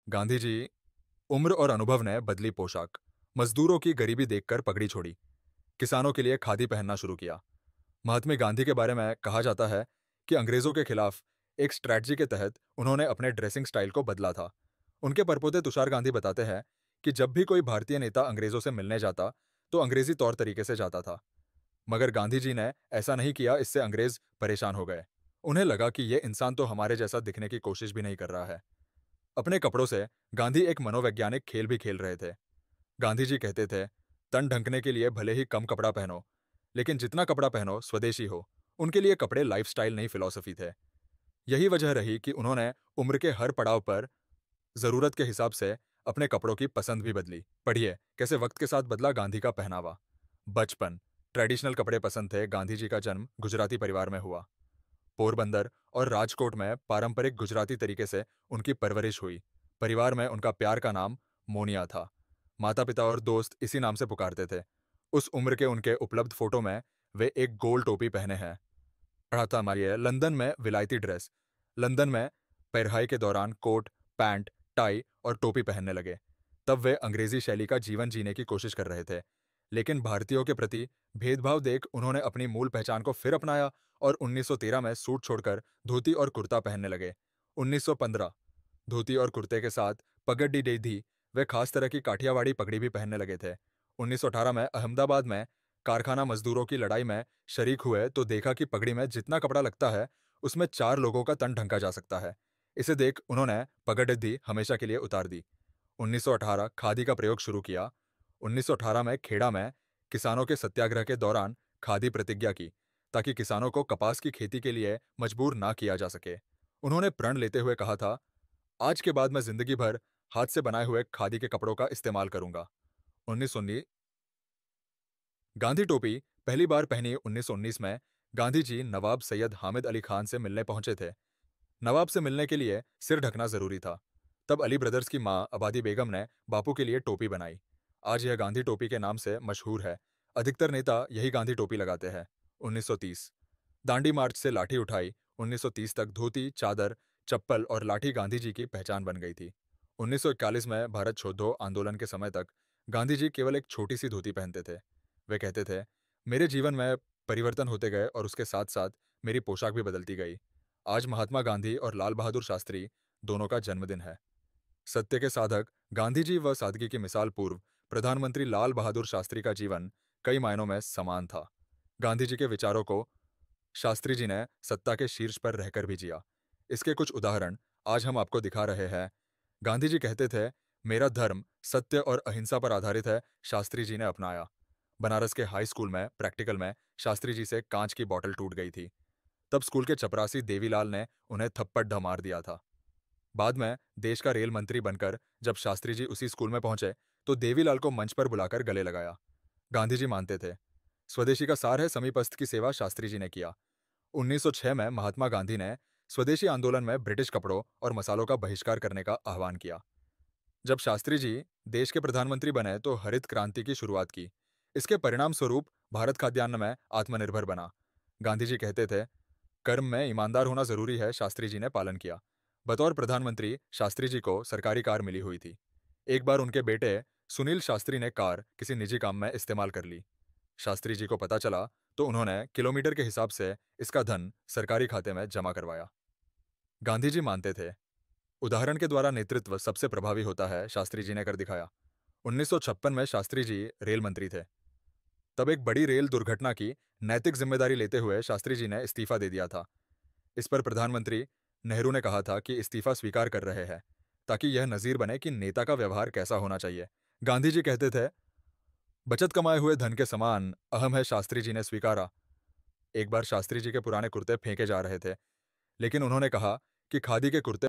गांधी जी उम्र और अनुभव ने बदली पोशाक, मजदूरों की गरीबी देखकर पगड़ी छोड़ी, किसानों के लिए खादी पहनना शुरू किया। महात्मा गांधी के बारे में कहा जाता है कि अंग्रेजों के खिलाफ एक स्ट्रैटेजी के तहत उन्होंने अपने ड्रेसिंग स्टाइल को बदला था। उनके परपोते तुषार गांधी बताते हैं कि जब भी कोई भारतीय नेता अंग्रेजों से मिलने जाता तो अंग्रेजी तौर तरीके से जाता था, मगर गांधी जी ने ऐसा नहीं किया। इससे अंग्रेज परेशान हो गए। उन्हें लगा कि ये इंसान तो हमारे जैसा दिखने की कोशिश भी नहीं कर रहा है। अपने कपड़ों से गांधी एक मनोवैज्ञानिक खेल भी खेल रहे थे। गांधी जी कहते थे, तन ढकने के लिए भले ही कम कपड़ा पहनो, लेकिन जितना कपड़ा पहनो स्वदेशी हो। उनके लिए कपड़े लाइफस्टाइल नहीं, फिलॉसफी थे। यही वजह रही कि उन्होंने उम्र के हर पड़ाव पर जरूरत के हिसाब से अपने कपड़ों की पसंद भी बदली। पढ़िए कैसे वक्त के साथ बदला गांधी का पहनावा। बचपन, ट्रेडिशनल कपड़े पसंद थे। गांधी जी का जन्म गुजराती परिवार में हुआ। पोरबंदर और राजकोट में पारंपरिक गुजराती तरीके से उनकी परवरिश हुई। परिवार में उनका प्यार का नाम मोनिया था। माता पिता और दोस्त इसी नाम से पुकारते थे। उस उम्र के उनके उपलब्ध फोटो में वे एक गोल टोपी पहने हैं। पढ़ा था हमारी लंदन में विलायती ड्रेस। लंदन में पढ़ाई के दौरान कोट, पैंट, टाई और टोपी पहनने लगे। तब वे अंग्रेजी शैली का जीवन जीने की कोशिश कर रहे थे, लेकिन भारतीयों के प्रति भेदभाव देख उन्होंने अपनी मूल पहचान को फिर अपनाया और 1913 में सूट छोड़कर धोती और कुर्ता पहनने लगे। 1915 धोती और कुर्ते के साथ पगड़ी दे दी। वे खास तरह की काठियावाड़ी पगड़ी भी पहनने लगे थे। 1918 में अहमदाबाद में कारखाना मजदूरों की लड़ाई में शरीक हुए तो देखा कि पगड़ी में जितना कपड़ा लगता है उसमें 4 लोगों का तन ढंका जा सकता है। इसे देख उन्होंने पगड़ी हमेशा के लिए उतार दी। 1918 खादी का प्रयोग शुरू किया। 1918 में खेड़ा में किसानों के सत्याग्रह के दौरान खादी प्रतिज्ञा की, ताकि किसानों को कपास की खेती के लिए मजबूर ना किया जा सके। उन्होंने प्रण लेते हुए कहा था, आज के बाद मैं जिंदगी भर हाथ से बनाए हुए खादी के कपड़ों का इस्तेमाल करूंगा। 1919 गांधी टोपी पहली बार पहनी। 1919 में गांधी जी नवाब सैयद हामिद अली खान से मिलने पहुंचे थे। नवाब से मिलने के लिए सिर ढकना जरूरी था। तब अली ब्रदर्स की मां आबादी बेगम ने बापू के लिए टोपी बनाई। आज यह गांधी टोपी के नाम से मशहूर है। अधिकतर नेता यही गांधी टोपी लगाते हैं। 1930 दांडी मार्च से लाठी उठाई। 1930 तक धोती, चादर, चप्पल और लाठी गांधी जी की पहचान बन गई थी। 1941 में भारत छोड़ो आंदोलन के समय तक गांधी जी केवल एक छोटी सी धोती पहनते थे। वे कहते थे, मेरे जीवन में परिवर्तन होते गए और उसके साथ साथ मेरी पोशाक भी बदलती गई। आज महात्मा गांधी और लाल बहादुर शास्त्री दोनों का जन्मदिन है। सत्य के साधक गांधी जी व सादगी की मिसाल पूर्व प्रधानमंत्री लाल बहादुर शास्त्री का जीवन कई मायनों में समान था। गांधी जी के विचारों को शास्त्री जी ने सत्ता के शीर्ष पर रहकर भी जिया। इसके कुछ उदाहरण आज हम आपको दिखा रहे हैं। गांधी जी कहते थे, मेरा धर्म सत्य और अहिंसा पर आधारित है। शास्त्री जी ने अपनाया। बनारस के हाई स्कूल में प्रैक्टिकल में शास्त्री जी से कांच की बोतल टूट गई थी। तब स्कूल के चपरासी देवीलाल ने उन्हें थप्पड़ मार दिया था। बाद में देश का रेल मंत्री बनकर जब शास्त्री जी उसी स्कूल में पहुंचे तो देवीलाल को मंच पर बुलाकर गले लगाया। गांधी जी मानते थे, स्वदेशी का सार है समीपस्थ की सेवा। शास्त्री जी ने किया। 1906 में महात्मा गांधी ने स्वदेशी आंदोलन में ब्रिटिश कपड़ों और मसालों का बहिष्कार करने का आह्वान किया। जब शास्त्री जी देश के प्रधानमंत्री बने तो हरित क्रांति की शुरुआत की। इसके परिणाम स्वरूप भारत खाद्यान्न में आत्मनिर्भर बना। गांधी जी कहते थे, कर्म में ईमानदार होना जरूरी है। शास्त्री जी ने पालन किया। बतौर प्रधानमंत्री शास्त्री जी को सरकारी कार मिली हुई थी। एक बार उनके बेटे सुनील शास्त्री ने कार किसी निजी काम में इस्तेमाल कर ली। शास्त्री जी को पता चला तो उन्होंने किलोमीटर के हिसाब से इसका धन सरकारी खाते में जमा करवाया। गांधी जी मानते थे, उदाहरण के द्वारा नेतृत्व सबसे प्रभावी होता है। शास्त्री जी ने कर दिखाया। 1956 में शास्त्री जी रेल मंत्री थे। तब एक बड़ी रेल दुर्घटना की नैतिक जिम्मेदारी लेते हुए शास्त्री जी ने इस्तीफा दे दिया था। इस पर प्रधानमंत्री नेहरू ने कहा था कि इस्तीफा स्वीकार कर रहे हैं, ताकि यह नजीर बने कि नेता का व्यवहार कैसा होना चाहिए। गांधी जी कहते थे, बचत कमाए हुए धन के समान अहम है। शास्त्री जी ने स्वीकारा। एक बार शास्त्री जी के पुराने कुर्ते फेंके जा रहे थे, लेकिन उन्होंने कहा कि खादी के कुर्ते